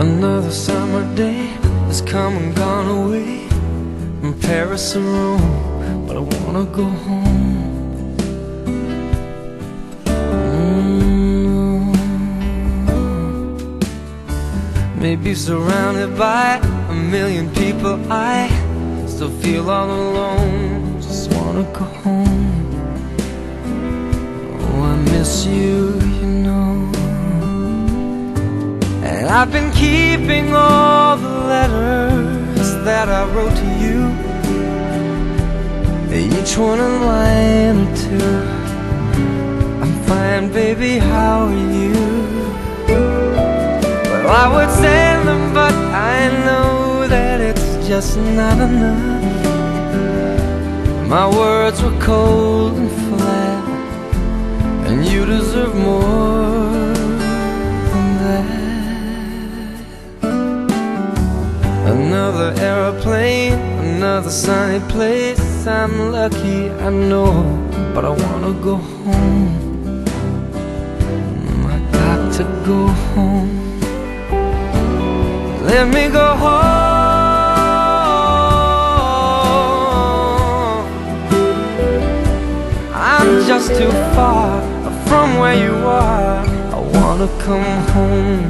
Another summer day has come and gone away from Paris and Rome, but I wanna go home. Maybe surrounded by a million people, I still feel all alone. Just wanna go home. Oh, I miss you, you know. And I've been keeping all the letters that I wrote to you, each one a line or two. I'm fine, baby, how are you? Well, I would send them, but I know that it's just not enough. My words were cold and flat, and you deserve more than that. Another aeroplane, another sunny place. I'm lucky, I know, but I wanna go home. I got to go home. Let me go home. I'm just too far from where you are. I wanna come home.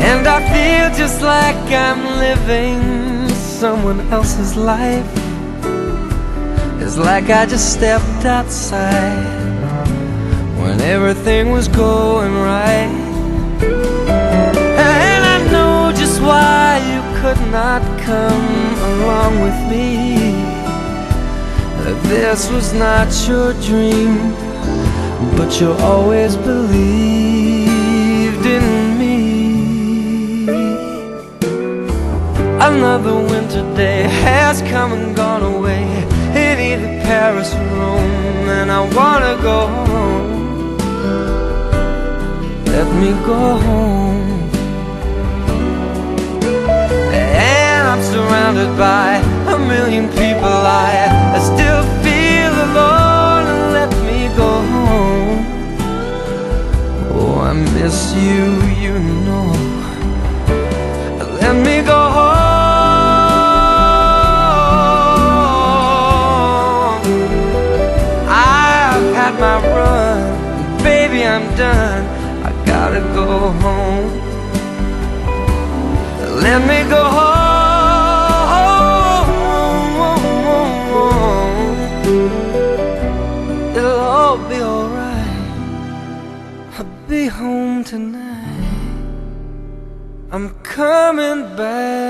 And I feel just like I'm living someone else's life. It's like I just stepped outside when everything was going right. And I know just why you could not come along with me. This was not your dream, but you always believed in me. Another winter day has come and gone away in either Paris or Rome, and I wanna go home. Let me go home. And I'm surrounded by a million people. I still feel alone, and let me go home. Oh, I miss you, you know. Let me go home. My run, baby, I'm done. I gotta go home. Let me go home. It'll all be alright. I'll be home tonight. I'm coming back.